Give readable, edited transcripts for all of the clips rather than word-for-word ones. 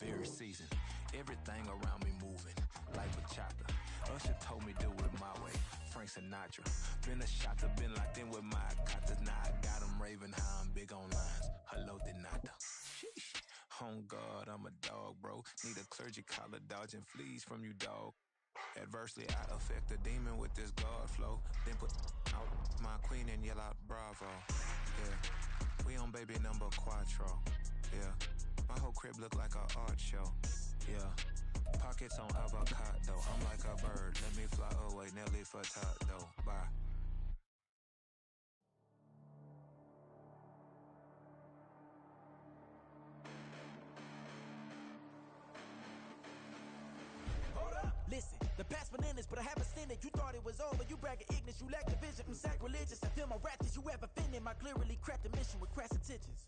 very seasoned. Everything around me moving like bachata. Usher told me do it my way. Frank Sinatra. Been a shotter, been locked in with my katas. Now I got them raving how I'm big on lines. Hello, de nada. Sheesh. On God, I'm a dog, bro. Need a clergy collar, dodging fleas from you, dog. Adversely, I affect a demon with this God flow. Then put out my queen and yell out bravo. Yeah, we on baby number quattro. Yeah, my whole crib look like a art show. Yeah, pockets on avocado. I'm like a bird. Let me fly away, Nelly Furtado. Bye. Listen, the past bananas, but I haven't seen it. You thought it was over, you bragging ignorance, you lack the vision. I'm sacrilegious, I feel my wrath as you ever offended. My clearly crafted mission with crass intentions.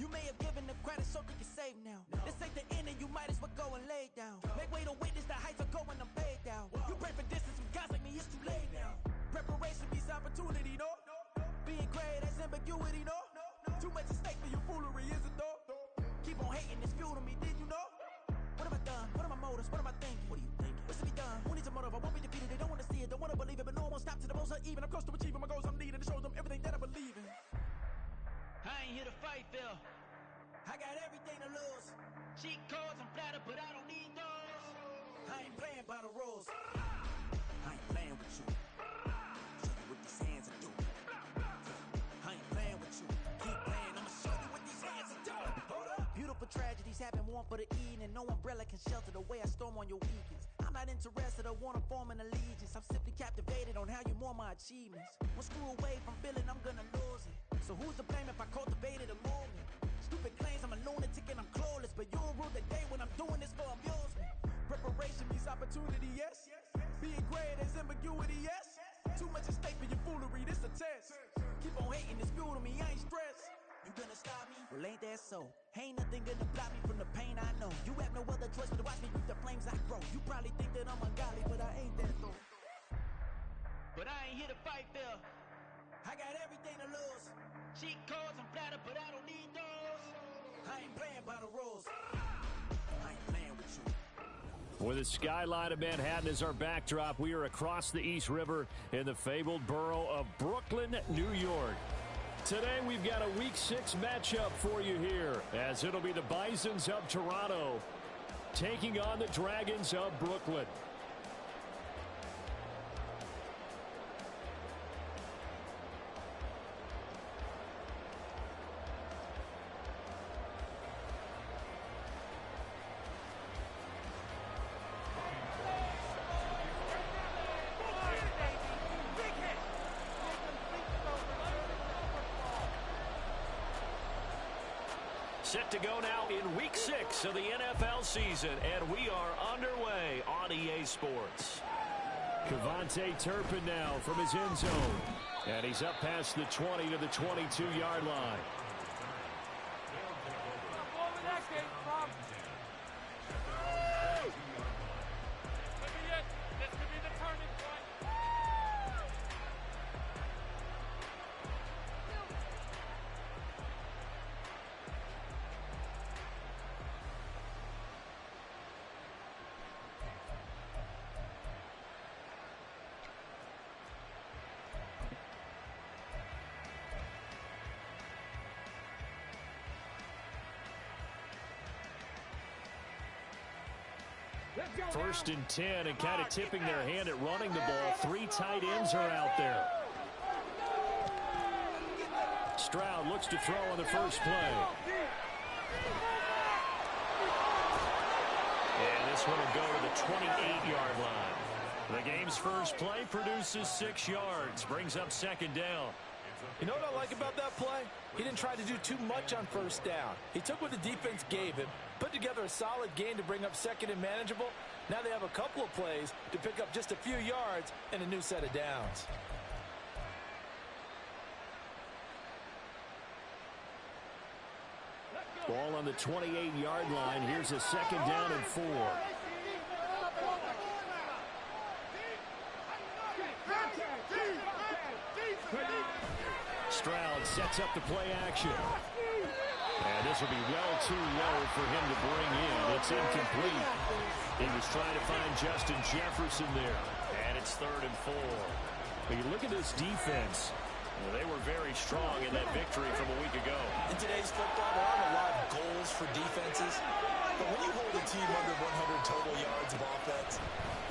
You may have given the credit so they can save now. This ain't the end and you might as well go and lay down. Make way to witness the heights are going, I'm paid down. You pray for distance with guys like me, it's too late now. Preparation beats opportunity, no? Being great, that's ambiguity, no? Too much at stake for your foolery, is it though? Keep on hating, it's fuel to me, did you know? What have I done? What are my motives? What am I thinking? What are you thinking? What's to be done? Who needs a motive? I won't be defeated. They don't want to see it, don't want to believe it, but no one won't stop to the most even. I'm close to achieving my goals. I'm needing to show them everything that I believe in. I ain't here to fight, Phil. I got everything to lose. Cheat codes, I'm flattered, but I don't need those. I ain't playing by the rules. I ain't playing with you. Show you what these hands are doing. I ain't playing with you. Keep playing, I'ma show you what these hands are doing. Hold up. Beautiful tragedies happen, one for the evening, and no umbrella can shelter the way I storm on your weekends. I'm not interested, I wanna form an allegiance. I'm simply captivated on how you mourn my achievements. One screw away from feeling I'm gonna lose it. So who's to blame if I cultivated a movement? Stupid claims I'm a lunatic and I'm clueless, but you'll rule the day when I'm doing this for amusement. Preparation means opportunity, yes. Being great as ambiguity, yes. Too much at stake for your foolery, this a test. Keep on hating, it's fuel to me, I ain't stressed. You gonna stop me? Well, ain't that so? Ain't nothing gonna block me from the pain I know. You have no other choice but to watch me reap the flames I grow. You probably think that I'm ungodly, but I ain't that though. But I ain't here to fight, Phil. I got everything to lose. Cheat codes, I'm flattered, but I don't need those. I ain't playing by the rules. I ain't playing with you. With the skyline of Manhattan as our backdrop, we are across the East River in the fabled borough of Brooklyn, New York. Today we've got a Week 6 matchup for you here, as it'll be the Bisons of Toronto taking on the Dragons of Brooklyn. Set to go now in Week 6 of the NFL season, and we are underway on EA Sports. Kevontae Turpin now from his end zone, and he's up past the 20 to the 22-yard line. First and 10, and kind of tipping their hand at running the ball. Three tight ends are out there. Stroud looks to throw on the first play. And this one will go to the 28-yard line. The game's first play produces 6 yards, brings up second down. You know what I like about that play? He didn't try to do too much on first down. He took what the defense gave him, put together a solid gain to bring up second and manageable. Now they have a couple of plays to pick up just a few yards and a new set of downs. Ball on the 28-yard line. Here's a second down and 4. Stroud sets up the play action. And this will be well too low for him to bring in. It's incomplete. He was trying to find Justin Jefferson there. And it's 3rd and 4. But you look at this defense. Well, they were very strong in that victory from a week ago. In today's football, there aren't a lot of goals for defenses. But when you hold a team under 100 total yards of offense,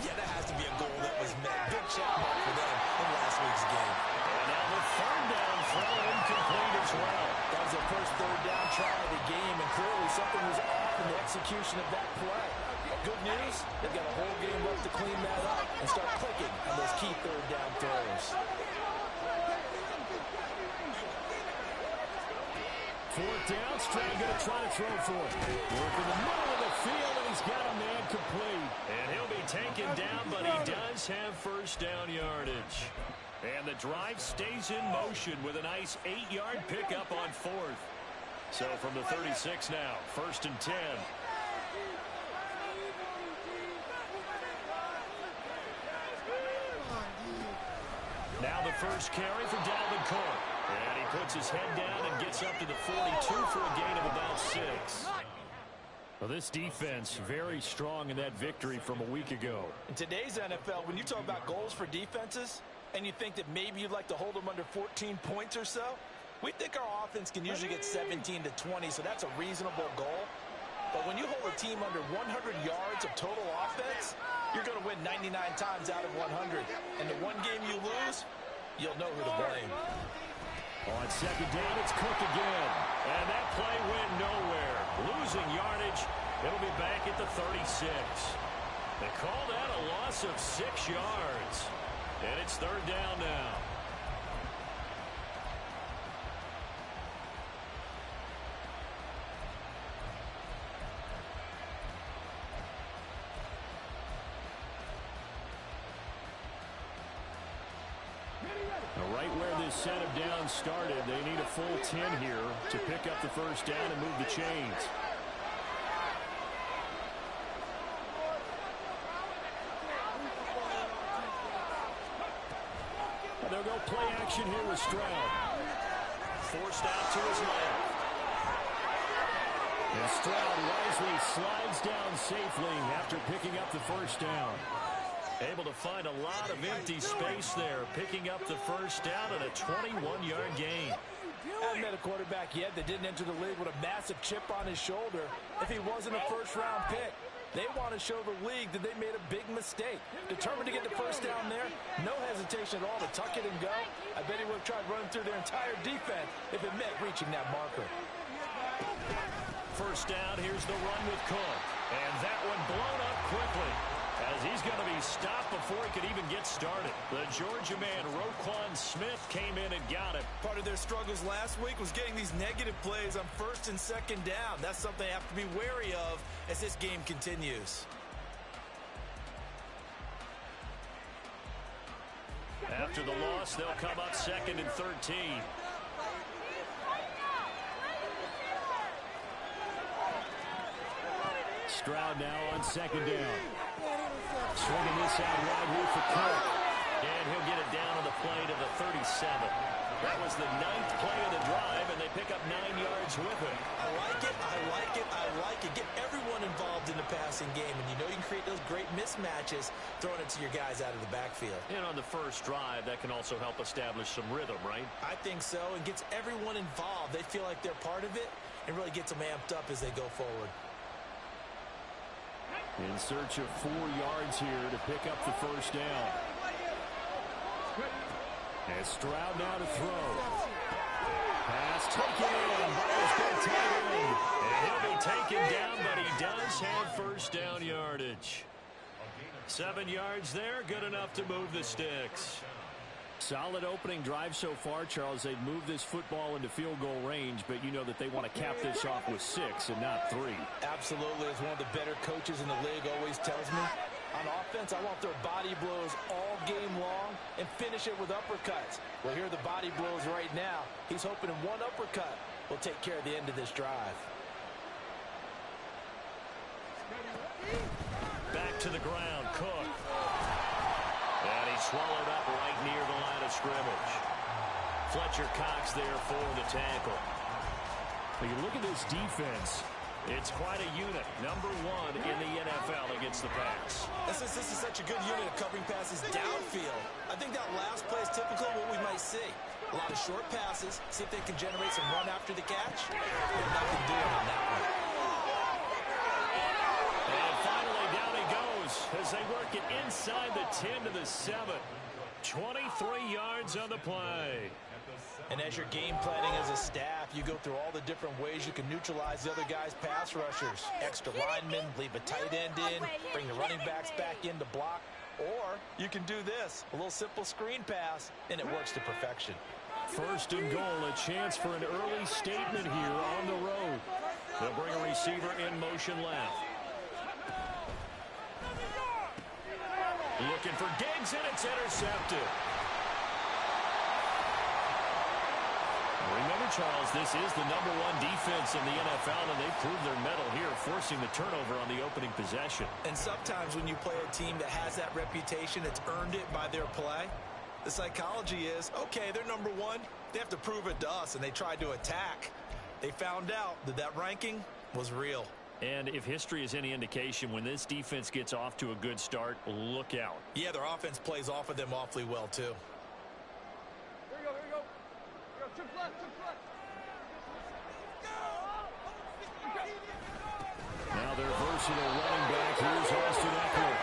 yeah, that has to be a goal that was met. Big check mark for them in last week's game. And now the 3rd down throw incomplete as well. That was their first 3rd down try of the game, and clearly something was off in the execution of that play. Good news, they've got a whole game left to clean that up and start clicking on those key 3rd down throws. 4th down, Stroud going to try to throw for it. Work in the middle of the field, and he's got a man complete. And he'll be taken down, but he does have 1st down yardage. And the drive stays in motion with a nice 8-yard pickup on 4th. So from the 36 now, 1st and 10. Now the first carry for Dalvin Cook. And he puts his head down and gets up to the 42 for a gain of about 6. Well, this defense very strong in that victory from a week ago. In today's NFL, when you talk about goals for defenses, and you think that maybe you'd like to hold them under 14 points or so, we think our offense can usually get 17 to 20, so that's a reasonable goal. But when you hold a team under 100 yards of total offense, you're going to win 99 times out of 100. And the one game you lose, you'll know who to blame. On 2nd down, it's Cook again. And that play went nowhere. Losing yardage. It'll be back at the 36. They call that a loss of 6 yards. And it's 3rd down now. Right where this set of downs started, they need a full 10 here to pick up the 1st down and move the chains. They'll go play action here with Stroud. Forced out to his left. And Stroud wisely slides down safely after picking up the 1st down. Able to find a lot of empty space there, picking up the 1st down and a 21-yard gain. I haven't met a quarterback yet that didn't enter the league with a massive chip on his shoulder if he wasn't a 1st-round pick. They want to show the league that they made a big mistake. Determined to get the 1st down there, no hesitation at all to tuck it and go. I bet he would have tried running through their entire defense if it meant reaching that marker. 1st down, here's the run with Cook. And that one blown up quickly, as he's going to be stopped before he could even get started. The Georgia man, Roquan Smith, came in and got it. Part of their struggles last week was getting these negative plays on 1st and 2nd down. That's something they have to be wary of as this game continues. After the loss, they'll come up 2nd and 13. Stroud now on 2nd down. Swinging this out wide here for Cook. And he'll get it down on the play to the 37. That was the 9th play of the drive, and they pick up 9 yards with it. I like it, I like it, I like it. Get everyone involved in the passing game, and you know you can create those great mismatches throwing it to your guys out of the backfield. And on the first drive, that can also help establish some rhythm, right? I think so, and gets everyone involved. They feel like they're part of it, and really gets them amped up as they go forward. In search of 4 yards here to pick up the 1st down. And Stroud now to throw. Pass taken in by his big tight end. And he'll be taken down, but he does have 1st down yardage. 7 yards there, good enough to move the sticks. Solid opening drive so far, Charles. They've moved this football into field goal range, but you know that they want to cap this off with 6 and not 3. Absolutely. As one of the better coaches in the league always tells me, on offense, I want their body blows all game long and finish it with uppercuts. Well, here are the body blows right now. He's hoping one uppercut will take care of the end of this drive. Back to the ground, Cook. And he's swallowed up right near the line of scrimmage. Fletcher Cox there for the tackle. When you look at this defense, it's quite a unit. Number 1 in the NFL against the pass. Since this is such a good unit of covering passes downfield, I think that last play is typical of what we might see. A lot of short passes, see if they can generate some run after the catch. And nothing doing on that one. And finally, down he goes as they work it inside the 10 to the 7. 23 yards on the play. And as you're game planning as a staff, you go through all the different ways you can neutralize the other guy's pass rushers. Extra linemen, leave a tight end in, bring the running backs back in to block. Or you can do this, a little simple screen pass, and it works to perfection. First and goal, a chance for an early statement here on the road. They'll bring a receiver in motion left. Looking for Diggs, and it's intercepted. Remember, Charles, this is the number 1 defense in the NFL, and they proved their mettle here, forcing the turnover on the opening possession. And sometimes when you play a team that has that reputation, it's earned it by their play. The psychology is, okay, they're number 1. They have to prove it to us, and they tried to attack. They found out that that ranking was real. And if history is any indication, when this defense gets off to a good start, look out. Yeah, their offense plays off of them awfully well, too. Now their versatile running back, here's Austin Eckler.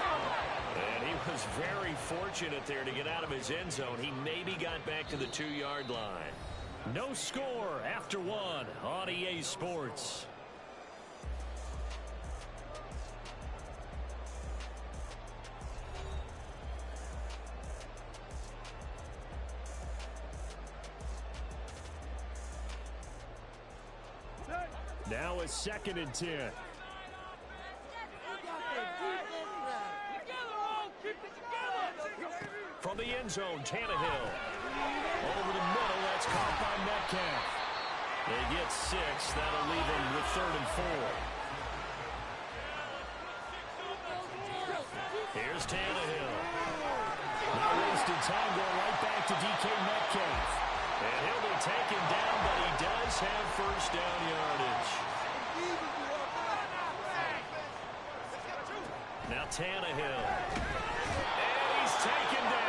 And he was very fortunate there to get out of his end zone. He maybe got back to the 2-yard line. No score after 1 on EA Sports. Now a 2nd and 10. From the end zone, Tannehill. Over the middle, that's caught by Metcalf. They get 6. That'll leave them with 3rd and 4. Here's Tannehill. Not wasting time, going right back to DK Metcalf. And he'll be taken down, but he does have first down yardage. Now Tannehill. And he's taken down.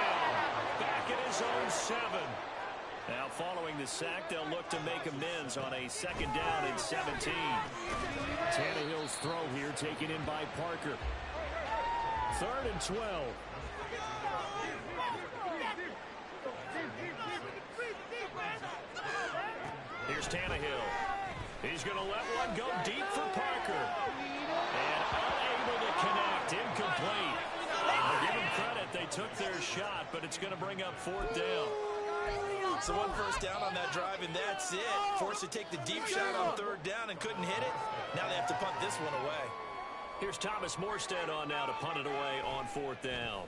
Back at his own 7. Now following the sack, they'll look to make amends on a 2nd down and 17. Tannehill's throw here taken in by Parker. 3rd and 12. Here's Tannehill. He's going to let one go deep for Parker. And unable to connect. Incomplete. I'll give them credit. They took their shot, but it's going to bring up 4th down. So 1 first down on that drive, and that's it. Forced to take the deep shot on 3rd down and couldn't hit it. Now they have to punt this one away. Here's Thomas Morstead on now to punt it away on 4th down.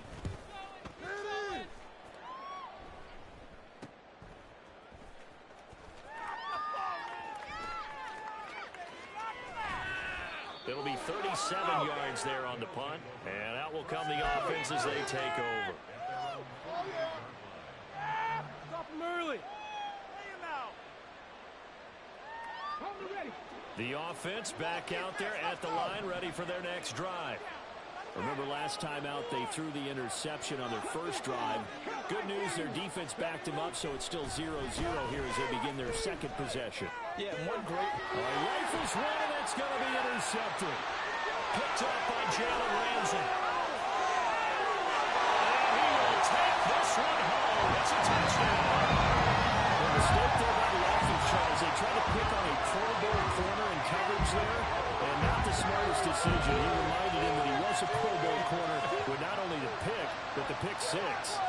It'll be 37 yards there on the punt, and out will come the offense as they take over. Stop him early. Lay him out. The offense back out there at the line, ready for their next drive. Remember last time out they threw the interception on their first drive. Good news, their defense backed him up, so it's still 0-0 here as they begin their 2nd possession. Yeah, one great. Rifles one, and that's going to be intercepted. Picked up by Jalen Ramsey. And he will take this one home. It's a touchdown. The mistake there by the offense, Charles. They tried to pick on a Pro Bowl corner in coverage there, and not the smartest decision. He reminded him that he was a Pro Bowl corner with not only the pick, but the pick 6.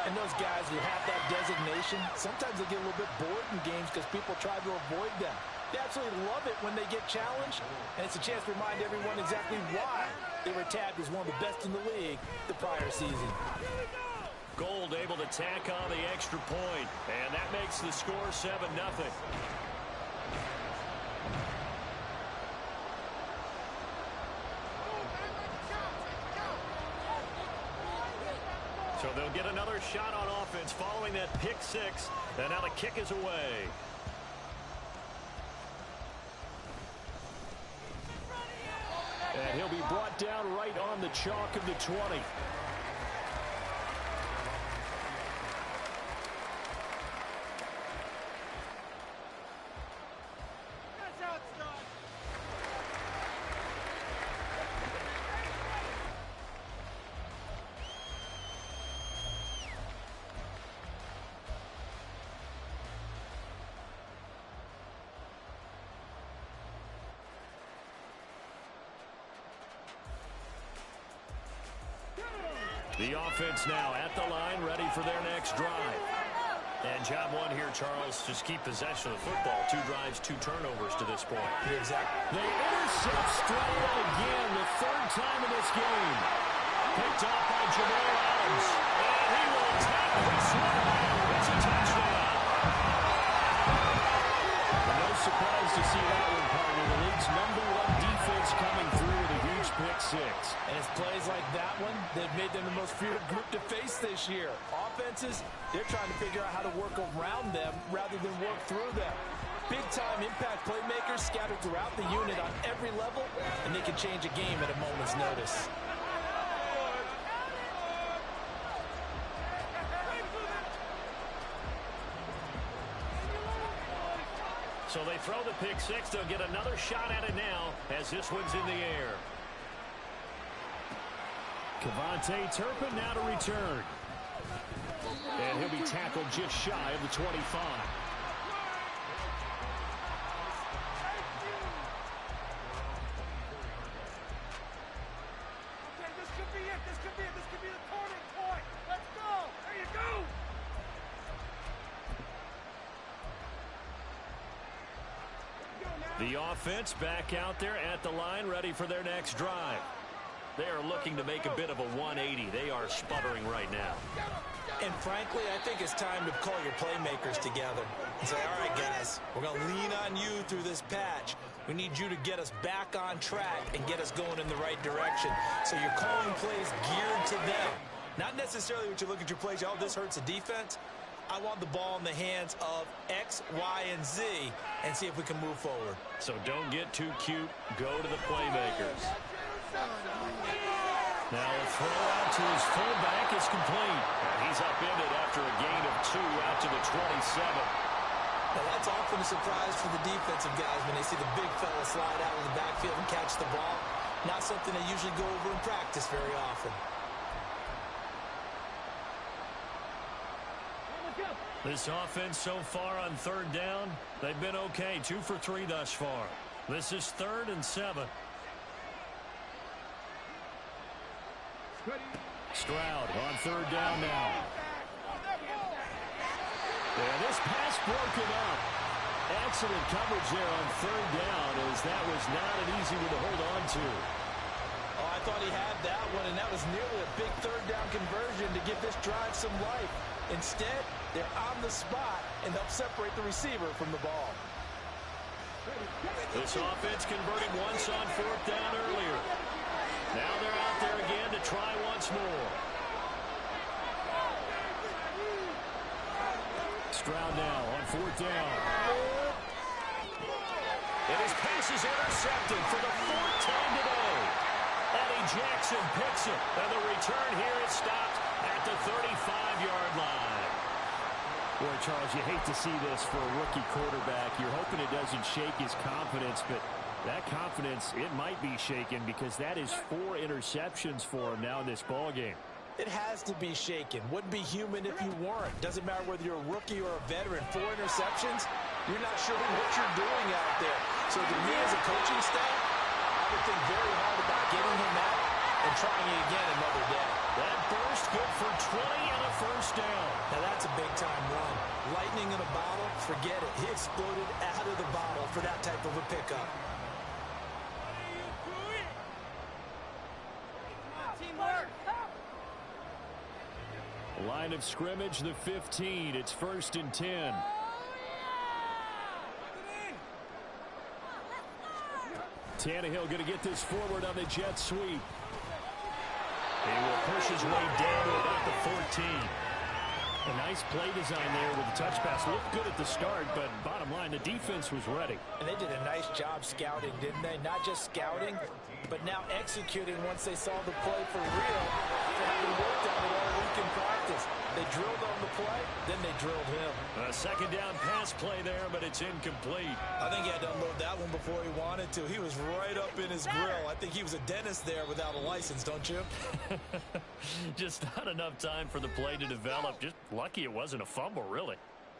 And those guys who have that designation, sometimes they get a little bit bored in games because people try to avoid them. They absolutely love it when they get challenged, and it's a chance to remind everyone exactly why they were tabbed as one of the best in the league the prior season. Gold able to tack on the extra point, and that makes the score 7-0. So they'll get another shot on offense following that pick 6, and now the kick is away. And he'll be brought down right on the chalk of the 20. The offense now at the line, ready for their next drive. And job one here, Charles, just keep possession of the football. 2 drives, 2 turnovers to this point. Exactly. They intercept Stroud again, the 3rd time in this game. Picked off by Jamal Adams. And he will take this one. It's a touchdown. No surprise to see that one, partner. The league's #1 defense coming through with a huge pick-6. And it's plays like that one that made them the most feared group to face this year. Offenses, they're trying to figure out how to work around them rather than work through them. Big-time impact playmakers scattered throughout the unit on every level, and they can change a game at a moment's notice. So they throw the pick-6. They'll get another shot at it now as this one's in the air. Kevontae Turpin now to return. And he'll be tackled just shy of the 25. Okay, this could be it. This could be it. This could be the turning point. Let's go. There you go. The offense back out there at the line, ready for their next drive. They are looking to make a bit of a 180. They are sputtering right now. And frankly, I think it's time to call your playmakers together and say, all right, guys, we're going to lean on you through this patch. We need you to get us back on track and get us going in the right direction. So you're calling plays geared to them. Not necessarily what you look at your plays, oh, this hurts the defense. I want the ball in the hands of X, Y, and Z and see if we can move forward. So don't get too cute. Go to the playmakers. Now a throw out to his fullback is complete. And he's upended after a gain of 2 out to the 27. Now that's often a surprise for the defensive guys when they see the big fella slide out of the backfield and catch the ball. Not something they usually go over in practice very often. This offense so far on 3rd down, they've been okay. 2 for 3 thus far. This is 3rd and 7. Stroud on 3rd down now. And this pass broken up. Excellent coverage there on 3rd down, as that was not an easy one to hold on to. Oh, I thought he had that one, and that was nearly a big 3rd down conversion to give this drive some life. Instead, they're on the spot and help separate the receiver from the ball. This offense converted once on 4th down earlier. Now they're out there again to try once more. Stroud now on 4th down. And his pass is intercepted for the 4th time today. Eddie Jackson picks it, and the return here is stopped at the 35-yard line. Boy, Charles, you hate to see this for a rookie quarterback. You're hoping it doesn't shake his confidence, but that confidence, it might be shaken because that is 4 interceptions for him now in this ballgame. It has to be shaken. Wouldn't be human if you weren't. Doesn't matter whether you're a rookie or a veteran. 4 interceptions, you're not sure what you're doing out there. So to me as a coaching staff, I would think very hard about getting him out and trying it again another day. That burst good for 20 and a 1st down. Now that's a big-time run. Lightning in a bottle, forget it. He exploded out of the bottle for that type of a pickup. Teamwork. Line of scrimmage, the 15. It's 1st and 10. Tannehill going to get this forward on the jet sweep. He will push his way down to about the 14. A nice play design there with the touch pass. Looked good at the start, but bottom line, the defense was ready. And they did a nice job scouting, didn't they? Not just scouting, but now executing once they saw the play for real. They having worked on it all week in practice. They drilled on the play, then they drilled him. A second down pass play there, but it's incomplete. I think he had to unload that one before he wanted to. He was right up in his grill. I think he was a dentist there without a license, don't you? Just not enough time for the play to develop. Just lucky it wasn't a fumble, really.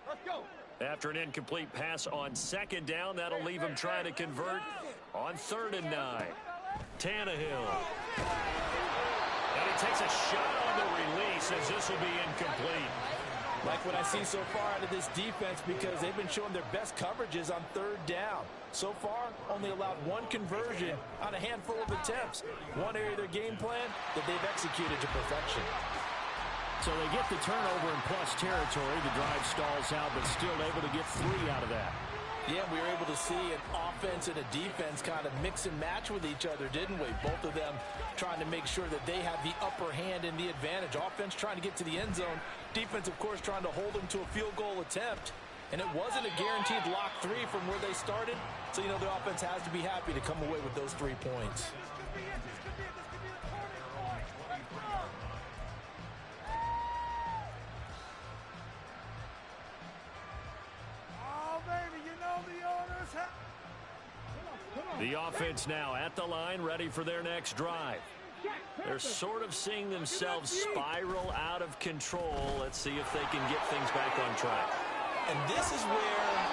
Let's go. After an incomplete pass on second down, that'll leave him trying to convert on 3rd and 9. Tannehill. And he takes a shot on the release as this will be incomplete. Like what I see so far out of this defense, because they've been showing their best coverages on 3rd down. So far, only allowed one conversion on a handful of attempts. One area of their game plan that they've executed to perfection. So they get the turnover in plus territory. The drive stalls out, but still able to get 3 out of that. Yeah, we were able to see an offense and a defense kind of mix and match with each other, didn't we? Both of them trying to make sure that they have the upper hand and the advantage. Offense trying to get to the end zone. Defense, of course, trying to hold them to a field goal attempt. And it wasn't a guaranteed lock 3 from where they started. So, you know, the offense has to be happy to come away with those 3 points. The offense now at the line, ready for their next drive. They're sort of seeing themselves spiral out of control. Let's see if they can get things back on track. And this is where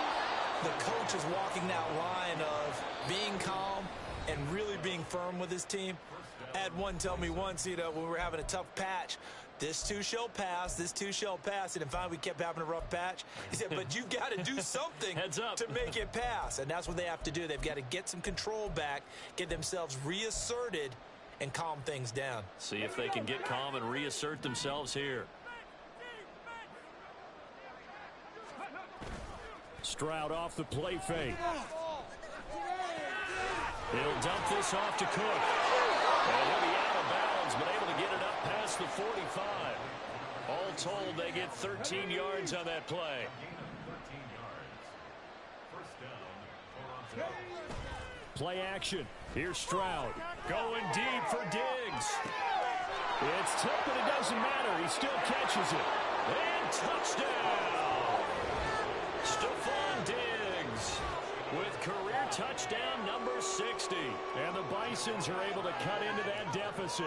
the coach is walking that line of being calm and really being firm with his team. I had one tell me once, you know, when we were having a tough patch, this too shall pass, this too shall pass. And finally we kept having a rough patch. He said, but you've got to do something to make it pass. And that's what they have to do. They've got to get some control back, get themselves reasserted, and calm things down. See if they can get calm and reassert themselves here. Stroud off the play fake. He'll dump this off to Cook. And he'll be out of bounds, but able to get it up past the 45. All told, they get 13 yards on that play. Play action. Here's Stroud. Going deep for Diggs. It's tipped, but it doesn't matter. He still catches it. And touchdown! Stephon Diggs with career touchdown number 60. And the Bisons are able to cut into that deficit.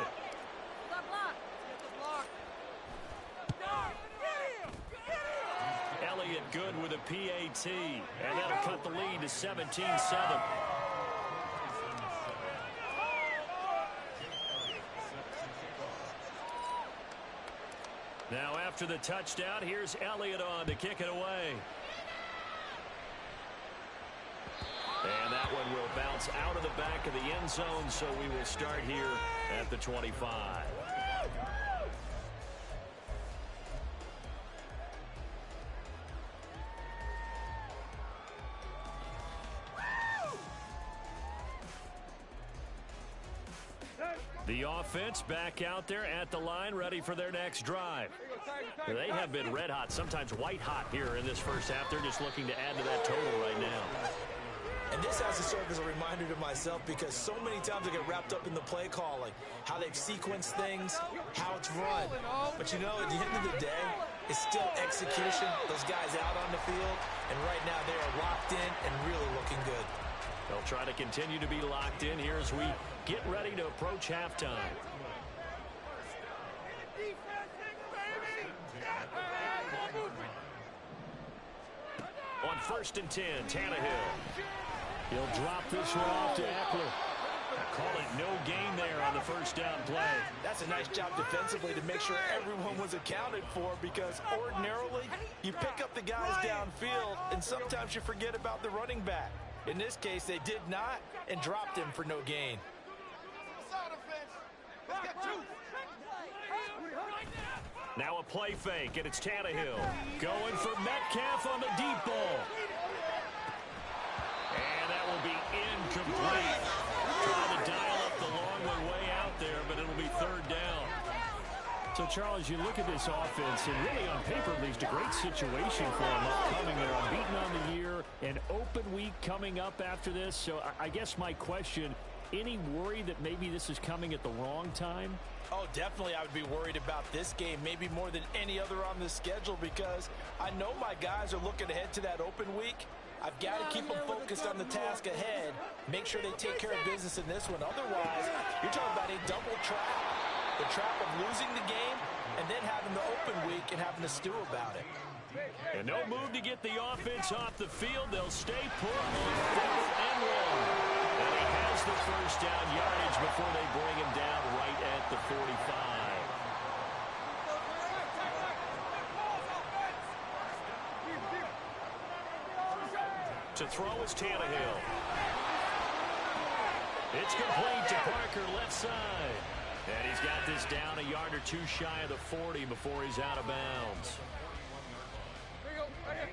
Elliott good with a PAT. And that'll cut the lead to 17-7. Now after the touchdown, here's Elliott on to kick it away. And that one will bounce out of the back of the end zone, so we will start here at the 25. The offense back out there at the line, ready for their next drive. They have been red hot, sometimes white hot here in this first half. They're just looking to add to that total right now. And this has to serve as a reminder to myself, because so many times I get wrapped up in the play calling, how they've sequenced things, how it's run. But you know, at the end of the day, it's still execution. Those guys out on the field, and right now they are locked in and really looking good. They'll try to continue to be locked in here as we get ready to approach halftime. On 1st and 10, Tannehill. He'll drop this one off to Eckler. Call it no gain there on the first down play. That's a nice job defensively to make sure everyone was accounted for, because ordinarily you pick up the guys downfield and sometimes you forget about the running back. In this case, they did not and dropped him for no gain. Now a play fake, and it's Tannehill going for Metcalf on the deep ball. And that will be incomplete. Trying to dial up the long one way out there, but it'll be 3rd down. So, Charles, you look at this offense, and really on paper, at least, a great situation for them upcoming. They're unbeaten on the year, an open week coming up after this. So I guess my question, any worry that maybe this is coming at the wrong time? Oh, definitely I would be worried about this game, maybe more than any other on the schedule, because I know my guys are looking ahead to that open week. I've got to keep them focused on the task ahead, make sure they take care of business in this one. Otherwise, you're talking about a double trap, the trap of losing the game and then having the open week and having to stew about it. And no move to get the offense off the field. They'll stay put on 4th and 1. And he has the first down yardage before they bring him down right at the 45. To throw is Tannehill. It's complete to Parker, left side. And he's got this down a yard or two shy of the 40 before he's out of bounds.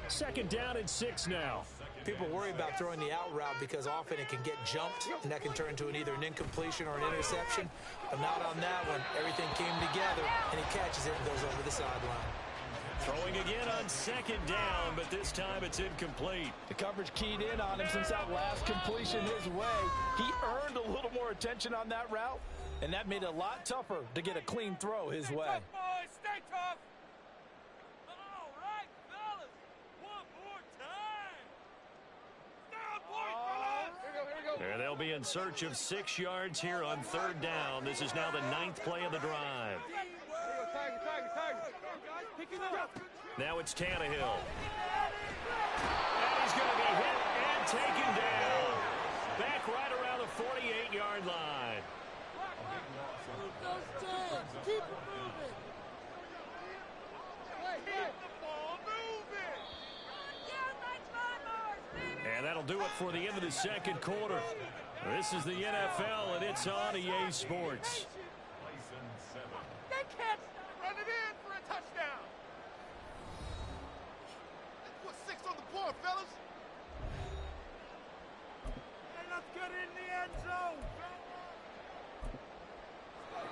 2nd down and 6 now. People worry about throwing the out route because often it can get jumped, and that can turn into either an incompletion or an interception. But not on that one. Everything came together, and he catches it and goes over the sideline. Throwing again on 2nd down, but this time it's incomplete. The coverage keyed in on him since that last completion his way. He earned a little more attention on that route, and that made it a lot tougher to get a clean throw his way. Tough, boys. Stay tough. All right, fellas. One more time. Down, boys, fellas. And they'll be in search of 6 yards here on 3rd down. This is now the 9th play of the drive. Now it's Tannehill. And he's going to be hit and taken down. Back right around the 48-yard line. Keep it moving. Keep the ball moving. And that'll do it for the end of the 2nd quarter. This is the NFL, and it's on EA Sports. They can't run it in for a touchdown. Let's put 6 on the board, fellas. And let's get in the end zone.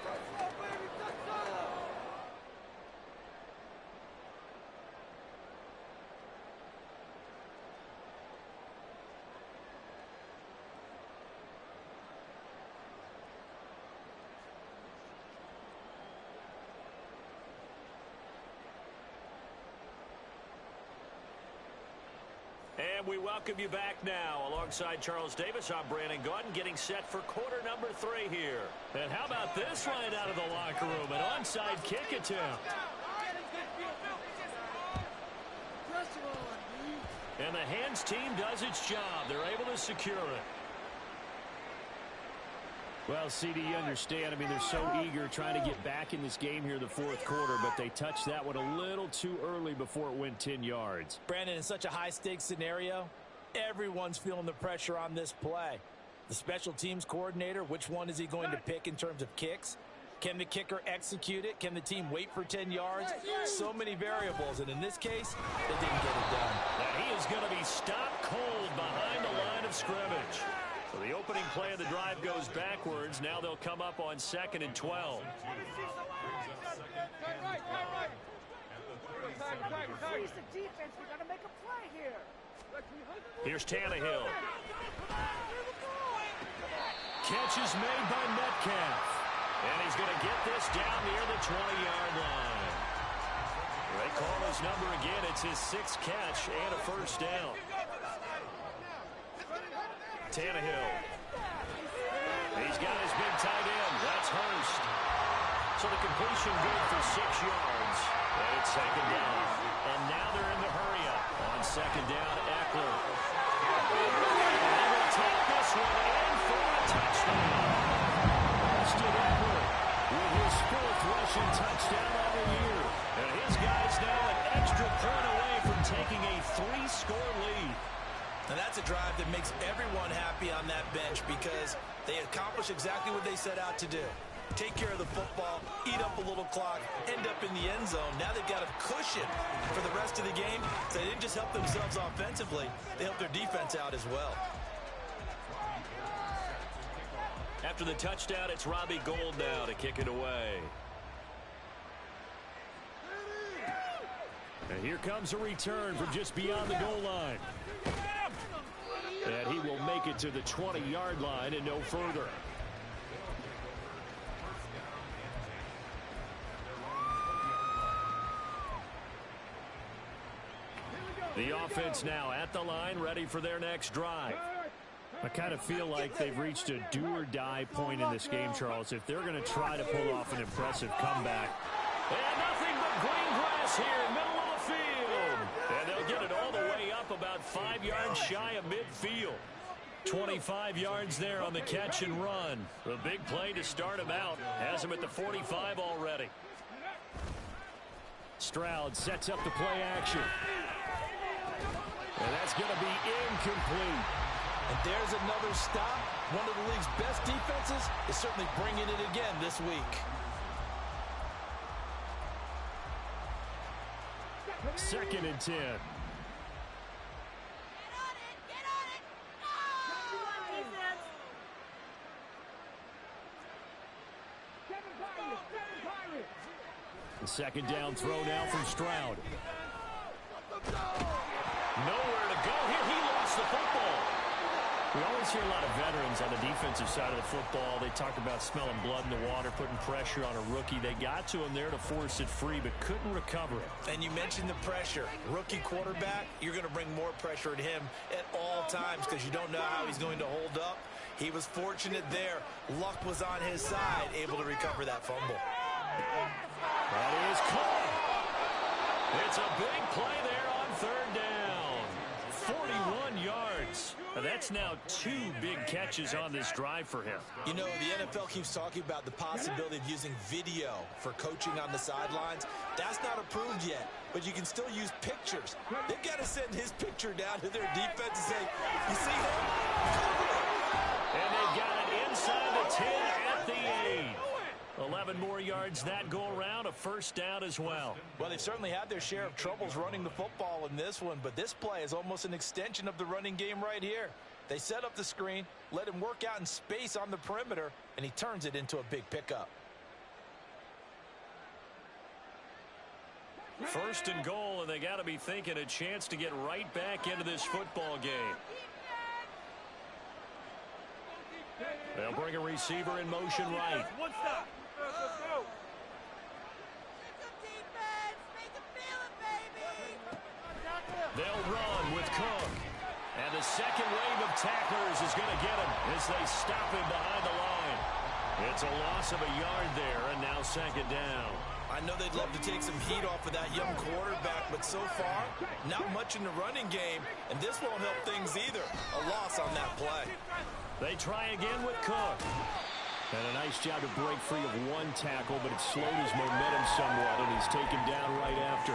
Touchdown, baby, touchdown. And we welcome you back now. Alongside Charles Davis, I'm Brandon Gaudin, getting set for quarter number 3 here. And how about this right out of the locker room? An onside kick attempt. And the hands team does its job. They're able to secure it. Well, CD, you understand. I mean, they're so eager trying to get back in this game here in the 4th quarter, but they touched that one a little too early before it went 10 yards. Brandon, in such a high-stakes scenario, everyone's feeling the pressure on this play. The special teams coordinator, which one is he going to pick in terms of kicks? Can the kicker execute it? Can the team wait for 10 yards? So many variables, and in this case, they didn't get it done. And he is going to be stopped cold behind the line of scrimmage. So the opening play of the drive goes backwards. Now they'll come up on 2nd and 12. Freeze the defense. We got to make a play here. Here's Tannehill. Catch is made by Metcalf. And he's going to get this down near the 20-yard line. They call his number again. It's his 6th catch and a first down. Tannehill. He's got his big tight end. That's Hurst. So the completion good for 6 yards. And it's 2nd down. And now they're in the hurry-up. On 2nd down, Eckler. And they will take this one in for a touchdown. Austin Eckler with his 4th rushing touchdown of the year. And his guys now an extra point away from taking a 3-score lead. And that's a drive that makes everyone happy on that bench because they accomplish exactly what they set out to do. Take care of the football, eat up a little clock, end up in the end zone. Now they've got a cushion for the rest of the game. So they didn't just help themselves offensively, they helped their defense out as well. After the touchdown, it's Robbie Gould now to kick it away. And here comes a return from just beyond the goal line. And he will make it to the 20-yard line and no further. The offense now at the line, ready for their next drive. I kind of feel like they've reached a do-or-die point in this game, Charles. If they're going to try to pull off an impressive comeback. And nothing but green grass here, middle of the field. And they'll get it all the way up about 5 yards shy of midfield. 25 yards there on the catch and run. The big play to start him out. Has him at the 45 already. Stroud sets up the play action. And that's going to be incomplete. And there's another stop. One of the league's best defenses is certainly bringing it again this week. Second and 10. Get on it! Get on it! The second down throw now from Stroud. Nowhere to go here. He lost the football. We always hear a lot of veterans on the defensive side of the football. They talk about smelling blood in the water, putting pressure on a rookie. They got to him there to force it free, but couldn't recover it. And you mentioned the pressure. Rookie quarterback, you're going to bring more pressure at him at all times because you don't know how he's going to hold up. He was fortunate there. Luck was on his side, able to recover that fumble. That is caught. It's a big play there on third down. 41 yards. That's now 2 big catches on this drive for him. You know, the NFL keeps talking about the possibility of using video for coaching on the sidelines. That's not approved yet, but you can still use pictures. They've got to send his picture down to their defense and say, you see him? And they've got it inside the 10 at the 8. 11 more yards that go around, a first down as well. Well, they've certainly had their share of troubles running the football in this one, but this play is almost an extension of the running game right here. They set up the screen, let him work out in space on the perimeter, and he turns it into a big pickup. First and goal, and they got to be thinking a chance to get right back into this football game. They'll bring a receiver in motion right. One stop. Let's go. They'll run with Cook. And the second wave of tacklers is going to get him as they stop him behind the line. It's a loss of a yard there, and now second down. I know they'd love to take some heat off of that young quarterback, but so far, not much in the running game, and this won't help things either. A loss on that play. They try again with Cook. And a nice job to break free of one tackle, but it slowed his momentum somewhat, and he's taken down right after.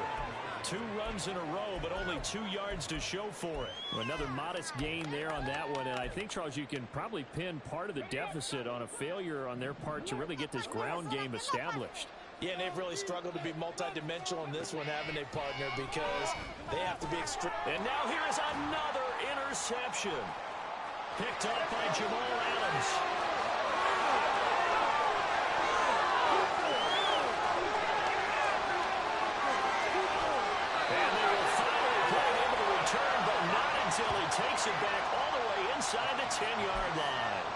2 runs in a row, but only 2 yards to show for it. Another modest gain there on that one, and I think, Charles, you can probably pin part of the deficit on a failure on their part to really get this ground game established. Yeah, and they've really struggled to be multidimensional in this one, haven't they, partner, because they have to be extreme. And now here is another interception. Picked up by Jamal Adams. And they will finally play him to the return, but not until he takes it back all the way inside the 10-yard line.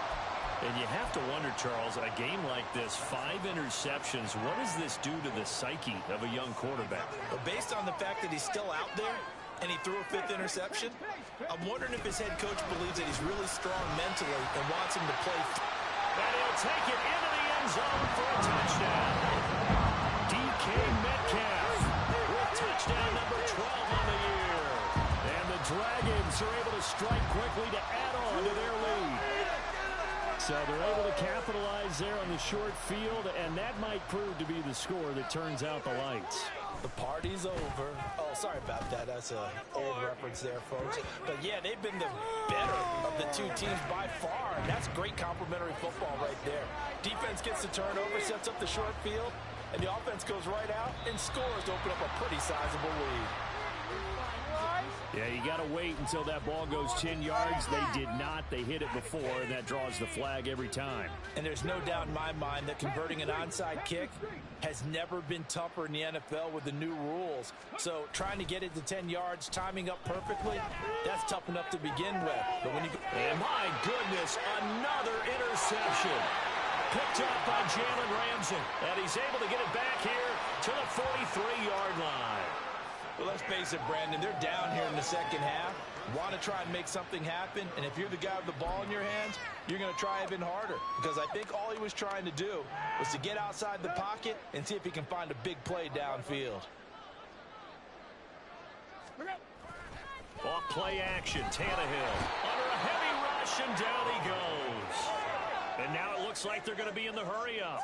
And you have to wonder, Charles, a game like this, 5 interceptions, what does this do to the psyche of a young quarterback? Well, based on the fact that he's still out there and he threw a 5th interception, I'm wondering if his head coach believes that he's really strong mentally and wants him to play. And he'll take it into the end zone for a touchdown. DK Metcalf with touchdown number 12 on the year. And the Dragons are able to strike quickly to add on to their lead. So they're able to capitalize there on the short field, and that might prove to be the score that turns out the lights. The party's over. Oh, sorry about that. That's an old reference there, folks. But, yeah, they've been the better of the 2 teams by far, and that's great complimentary football right there. Defense gets the turnover, sets up the short field, and the offense goes right out and scores to open up a pretty sizable lead. Yeah, you got to wait until that ball goes 10 yards. They did not. They hit it before, and that draws the flag every time. And there's no doubt in my mind that converting an onside kick has never been tougher in the NFL with the new rules. So trying to get it to 10 yards, timing up perfectly, that's tough enough to begin with. But when you and my goodness, another interception. Picked up by Jalen Ramsey. And he's able to get it back here to the 43-yard line. Well, let's face it, Brandon, they're down here in the second half. Want to try and make something happen, and if you're the guy with the ball in your hands, you're going to try even harder, because I think all he was trying to do was to get outside the pocket and see if he can find a big play downfield. Off play action, Tannehill under a heavy rush, and down he goes. And now it looks like they're going to be in the hurry-up.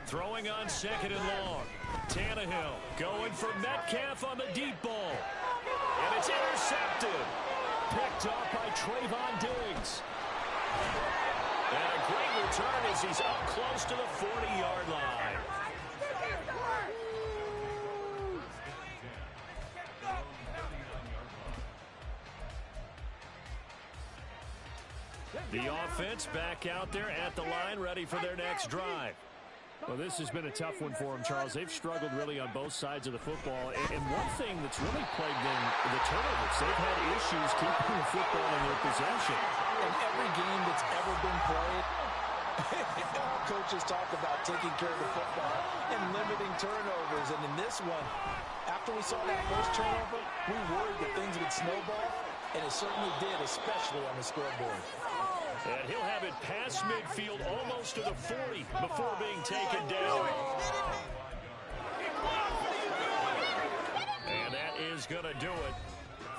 Throwing on second and long. Tannehill going for Metcalf on the deep ball. And it's intercepted. Picked up by Trayvon Diggs. And a great return as he's up close to the 40-yard line. The offense back out there at the line, ready for their next drive. Well, this has been a tough one for them, Charles. They've struggled really on both sides of the football. And one thing that's really plagued them, the turnovers. They've had issues keeping the football in their possession. In every game that's ever been played, all coaches talk about taking care of the football and limiting turnovers. And in this one, after we saw that first turnover, we worried that things would snowball, and it certainly did, especially on the scoreboard. And he'll have it past midfield almost to the 40 before being taken down. And that is going to do it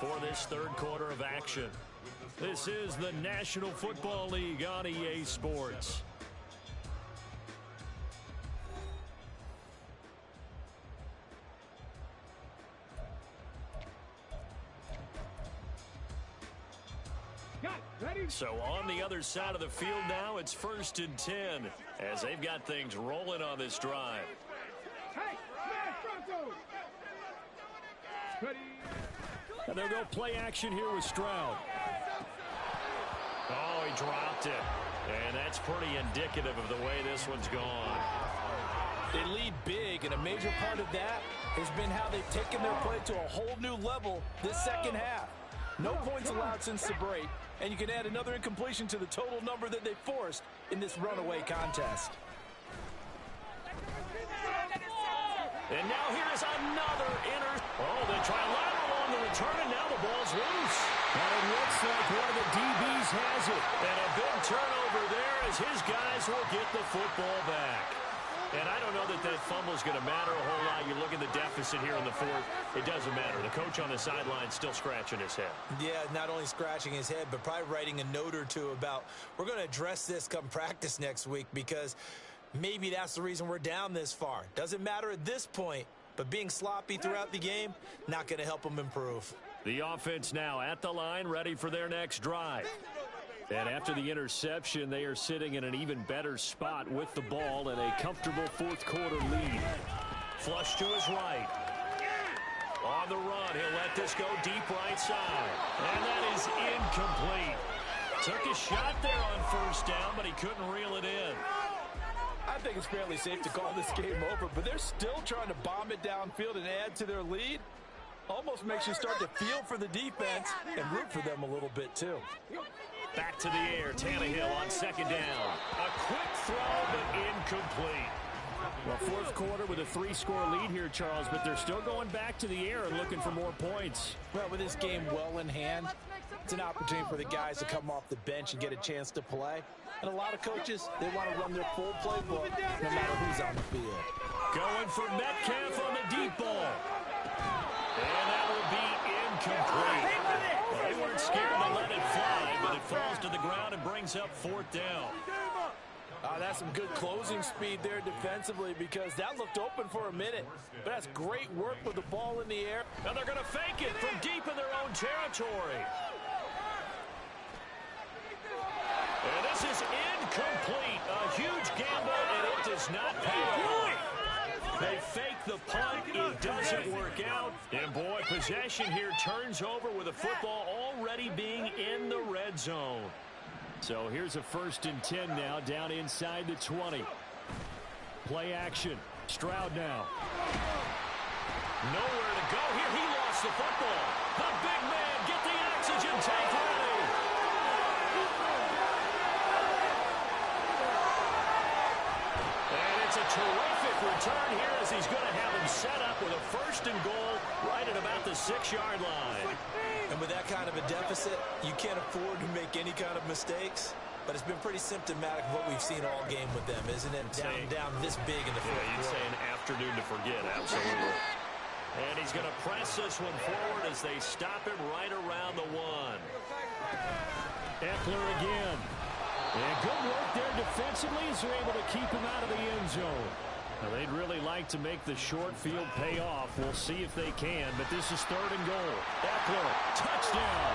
for this third quarter of action. This is the National Football League on EA Sports. So on the other side of the field now, it's 1st and 10 as they've got things rolling on this drive. And they'll go play action here with Stroud. Oh, he dropped it. And that's pretty indicative of the way this one's gone. They lead big, and a major part of that has been how they've taken their play to a whole new level this second half. No points allowed since the break, and you can add another incompletion to the total number that they forced in this runaway contest. And now here's another Oh, they try lateral on the return, and now the ball's loose. And it looks like one of the DBs has it. And a big turnover there as his guys will get the football back. And I don't know that that fumble is going to matter a whole lot. You look at the deficit here in the fourth, it doesn't matter. The coach on the sideline still scratching his head. Yeah, not only scratching his head, but probably writing a note or two about, we're going to address this come practice next week, because maybe that's the reason we're down this far. Doesn't matter at this point, but being sloppy throughout the game, not going to help them improve. The offense now at the line, ready for their next drive. And after the interception, they are sitting in an even better spot with the ball and a comfortable fourth quarter lead. Flush to his right. On the run, he'll let this go deep right side. And that is incomplete. Took a shot there on first down, but he couldn't reel it in. I think it's fairly safe to call this game over, but they're still trying to bomb it downfield and add to their lead. Almost makes you start to feel for the defense and root for them a little bit too. Back to the air, Tannehill on second down. A quick throw, but incomplete. Well, fourth quarter with a 3-score lead here, Charles, but they're still going back to the air and looking for more points. Well, with this game well in hand, it's an opportunity for the guys to come off the bench and get a chance to play. And a lot of coaches, they want to run their full playbook no matter who's on the field. Going for Metcalf on the deep ball. And that will be incomplete. Well, they weren't scared to let it fly, but it falls to the ground and brings up fourth down. That's some good closing speed there defensively, because that looked open for a minute. But that's great work with the ball in the air. Now they're going to fake it from deep in their own territory. And this is incomplete. A huge gamble, and it does not pay off. They fake the punt. It doesn't work out. And, boy, possession here turns over with the football already being in the red zone. So here's a 1st and 10 now down inside the 20. Play action. Stroud now. Nowhere to go here. He lost the football. The big man, get the oxygen tank ready. And it's a terrific return here as he's going to have him set up with a 1st and goal right at about the 6-yard line. And with that kind of a deficit, you can't afford to make any kind of mistakes. But it's been pretty symptomatic of what we've seen all game with them, isn't it? Down this big in the fourth quarter. You'd say an afternoon to forget, absolutely. And he's going to press this one forward as they stop him right around the 1. Eckler again. And good work there defensively as they're able to keep him out of the end zone. Now, they'd really like to make the short field pay off. We'll see if they can, but this is 3rd and goal. Eckler, touchdown.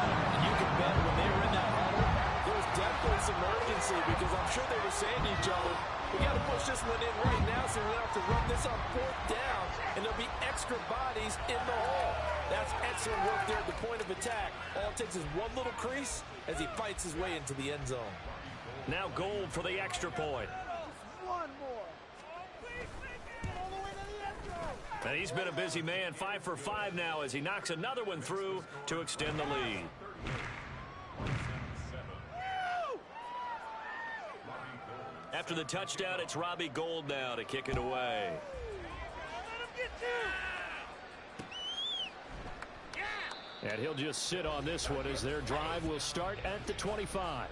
And you can bet when they were in that huddle, there was definitely some urgency because I'm sure they were saying to each other, we got to push this one in right now so we don't have to run this on 4th down, and there'll be extra bodies in the hole. That's excellent work there at the point of attack. All it takes is one little crease as he fights his way into the end zone. Now Gold for the extra point. One more. All the way to the end zone. And he's been a busy man, 5 for 5 now as he knocks another one through to extend the lead. After the touchdown, it's Robbie Gould now to kick it away. And he'll just sit on this one as their drive will start at the 25.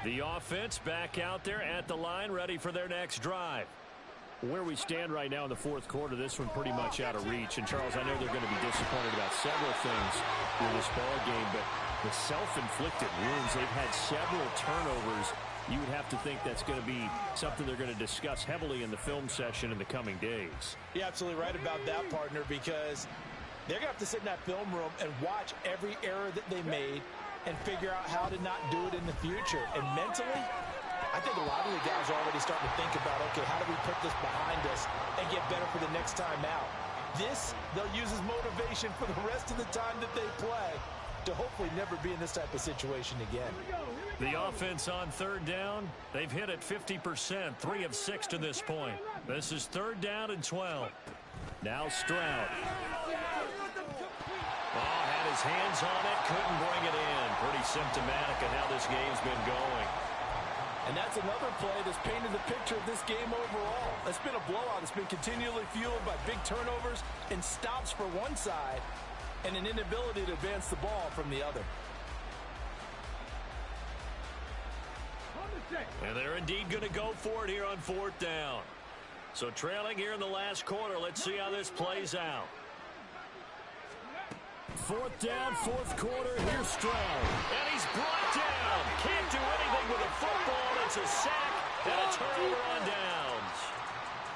The offense back out there at the line, ready for their next drive. Where we stand right now in the fourth quarter, this one pretty much out of reach. And, Charles, I know they're going to be disappointed about several things in this ball game, but the self-inflicted wounds, they've had several turnovers. You would have to think that's going to be something they're going to discuss heavily in the film session in the coming days. You're absolutely right about that, partner, because they're going to have to sit in that film room and watch every error that they made and figure out how to not do it in the future. And mentally, I think a lot of the guys are already starting to think about, okay, how do we put this behind us and get better for the next time out? This, they'll use as motivation for the rest of the time that they play to hopefully never be in this type of situation again. The offense on 3rd down, they've hit it 50%, 3 of 6 to this point. This is 3rd down and 12. Now Stroud. Oh, had his hands on it, couldn't bring it in. Pretty symptomatic of how this game's been going. And that's another play that's painted the picture of this game overall. It's been a blowout. It's been continually fueled by big turnovers and stops for one side and an inability to advance the ball from the other. And they're indeed going to go for it here on 4th down. So trailing here in the last quarter, let's see how this plays out. 4th down, 4th quarter, here's Stroud. And he's brought down. Can't do anything with a football. It's a sack and a turnover on downs.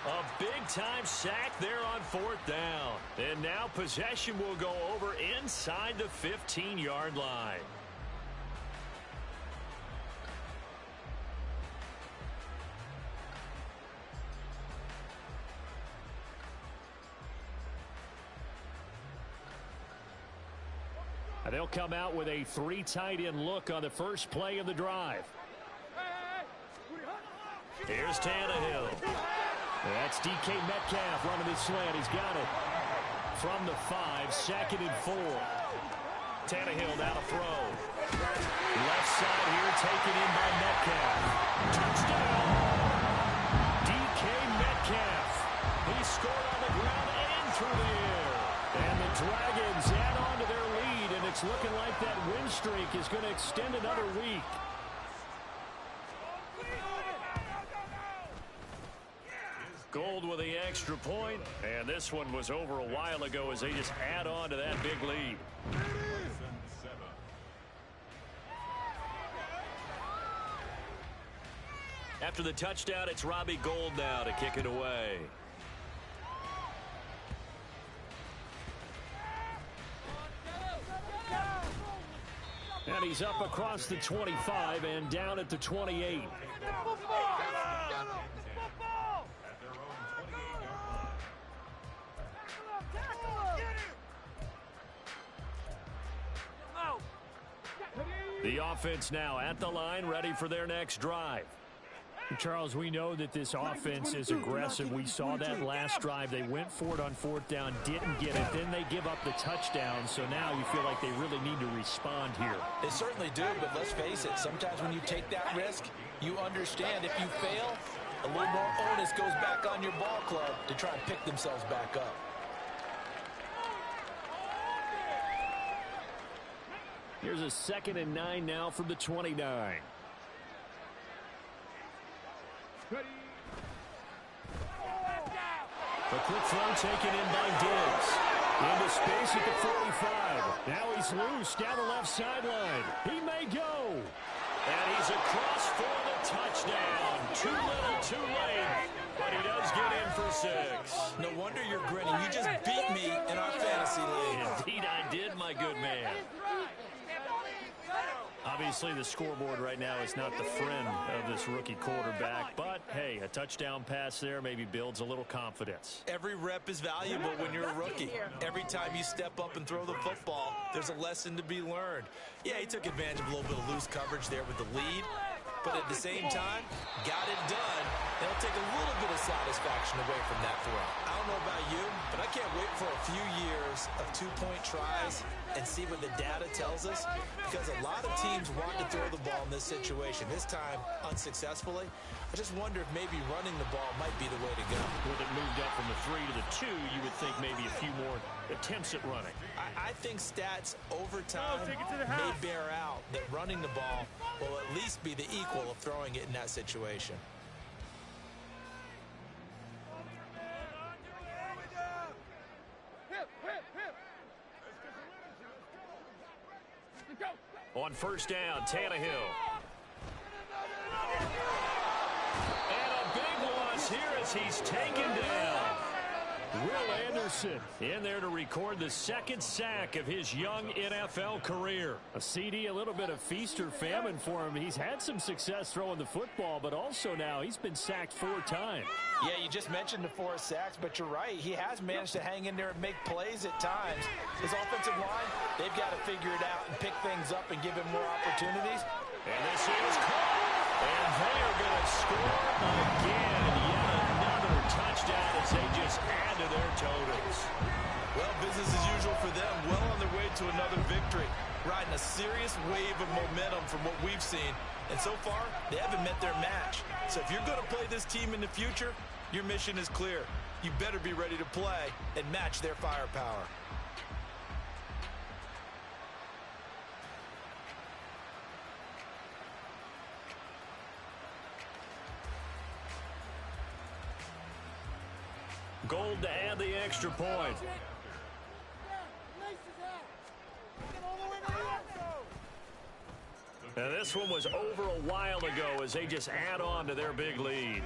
A big-time sack there on 4th down. And now possession will go over inside the 15-yard line. And they'll come out with a 3 tight end look on the first play of the drive. Here's Tannehill. That's DK Metcalf running the slant. He's got it. From the 5, 2nd and 4. Tannehill now to throw. Left side here taken in by Metcalf. Touchdown! DK Metcalf. He scored on the ground and through the air. And the Dragons add on to their lead, and it's looking like that win streak is going to extend another week. Gold with the extra point, and this one was over a while ago as they just add on to that big lead. After the touchdown, it's Robbie Gould now to kick it away. he's up across the 25 and down at the 28. The offense now at the line, ready for their next drive. Charles, we know that this offense is aggressive. We saw that last drive. They went for it on fourth down, didn't get it. Then they give up the touchdown. So now you feel like they really need to respond here. They certainly do, but let's face it. Sometimes when you take that risk, you understand if you fail, a little more onus goes back on your ball club to try and pick themselves back up. Here's a 2nd and 9 now from the 29. A quick throw taken in by Diggs. Into space at the 45. Now he's loose down the left sideline. He may go. And he's across for the touchdown. Too little, too late. But he does get in for 6. No wonder you're grinning. You just beat me in our fantasy league. Indeed I did, my good man. Obviously, the scoreboard right now is not the friend of this rookie quarterback. But, hey, a touchdown pass there maybe builds a little confidence. Every rep is valuable when you're a rookie. Every time you step up and throw the football, there's a lesson to be learned. Yeah, he took advantage of a little bit of loose coverage there with the lead. But at the same time, got it done. It'll take a little bit of satisfaction away from that throw. I don't know about you, but I can't wait for a few years of two-point tries and see what the data tells us, because a lot of teams want to throw the ball in this situation. This time, unsuccessfully. I just wonder if maybe running the ball might be the way to go. With it moved up from the 3 to the 2, you would think maybe a few more attempts at running. I think stats over time may bear out that running the ball will at least be the equal of throwing it in that situation. On first down, Tannehill. And a big loss here as he's taken down. Will Anderson in there to record the 2nd sack of his young NFL career. A CD, a little bit of feast or famine for him. He's had some success throwing the football, but also now he's been sacked 4 times. Yeah, you just mentioned the 4 sacks, but you're right. He has managed to hang in there and make plays at times. His offensive line, they've got to figure it out and pick things up and give him more opportunities. And this is caught. And they are going to score again. Yet another touchdown as they just add to their totals. Well, business as usual for them. Well on their way to another victory. Riding a serious wave of momentum from what we've seen. And so far, they haven't met their match. So if you're going to play this team in the future, your mission is clear. You better be ready to play and match their firepower. Gold to add the extra point. And this one was over a while ago as they just add on to their big lead.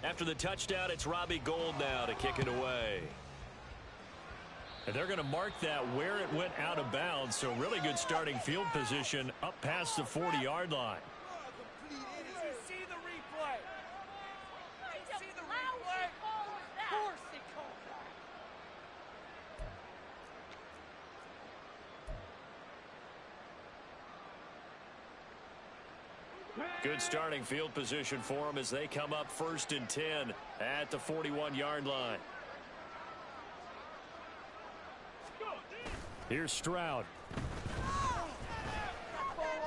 After the touchdown, it's Robbie Gould now to kick it away. And they're going to mark that where it went out of bounds, so really good starting field position up past the 40-yard line. Good starting field position for them as they come up 1st and 10 at the 41-yard line. Here's Stroud.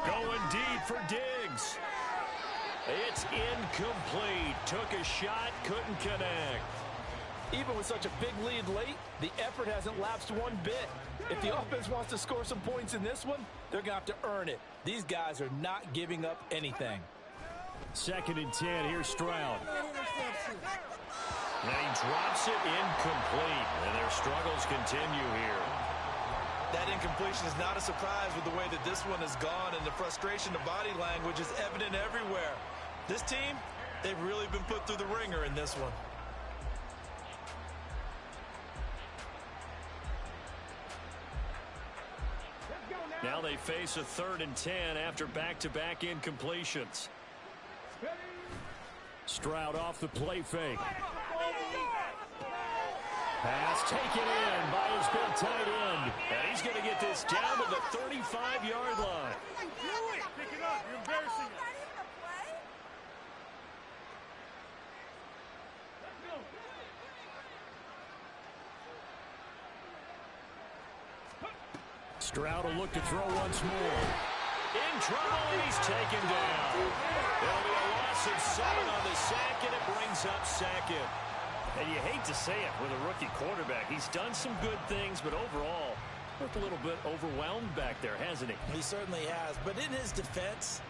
Going deep for Diggs. It's incomplete. Took a shot, couldn't connect. Even with such a big lead late, the effort hasn't lapsed one bit. If the offense wants to score some points in this one, they're going to have to earn it. These guys are not giving up anything. 2nd and 10. Here's Stroud. And he drops it incomplete. And their struggles continue here. That incompletion is not a surprise with the way that this one has gone, and the frustration, the body language is evident everywhere. This team, they've really been put through the ringer in this one. Now they face a 3rd and 10 after back-to-back incompletions. Stroud off the play fake. Pass taken in by his big tight end. And he's going to get this down to the 35-yard line. Pick it up. You're embarrassing us. Stroud will look to throw once more. In trouble, and he's taken down. There'll be a loss of 7 on the sack, and it brings up 2nd. And you hate to say it with a rookie quarterback. He's done some good things, but overall, looked a little bit overwhelmed back there, hasn't he? He certainly has. But in his defense,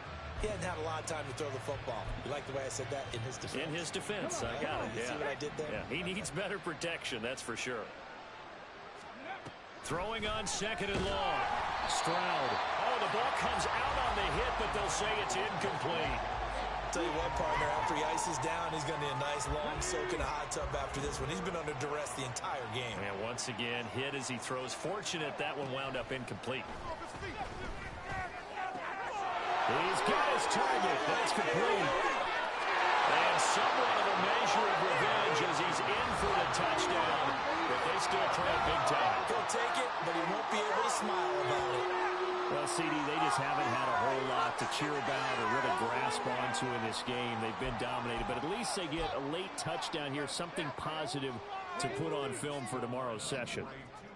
he hadn't had a lot of time to throw the football. You like the way I said that? In his defense. In his defense, I got it. You see what I did there? Yeah, he needs better protection, that's for sure. Throwing on 2nd and long. Stroud. Oh, the ball comes out on the hit, but they'll say it's incomplete. Tell you what, partner, after he ices down, he's going to need a nice long soak in a hot tub after this one. He's been under duress the entire game. And once again, hit as he throws. Fortunate that one wound up incomplete. He's got his target. That's complete. And somewhat of a measure of revenge as he's in for the touchdown. But they still trail big time. He'll take it, but he won't be able to smile about it. Well, CD, they just haven't had a whole lot to cheer about or really grasp onto in this game. They've been dominated, but at least they get a late touchdown here, something positive to put on film for tomorrow's session.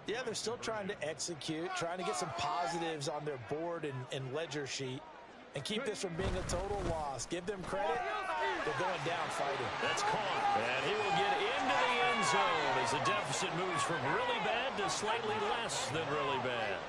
Yeah, they're still trying to execute, trying to get some positives on their board and ledger sheet and keep this from being a total loss. Give them credit. They're going down fighting. That's caught. And he will get into the end zone as the deficit moves from really bad to slightly less than really bad.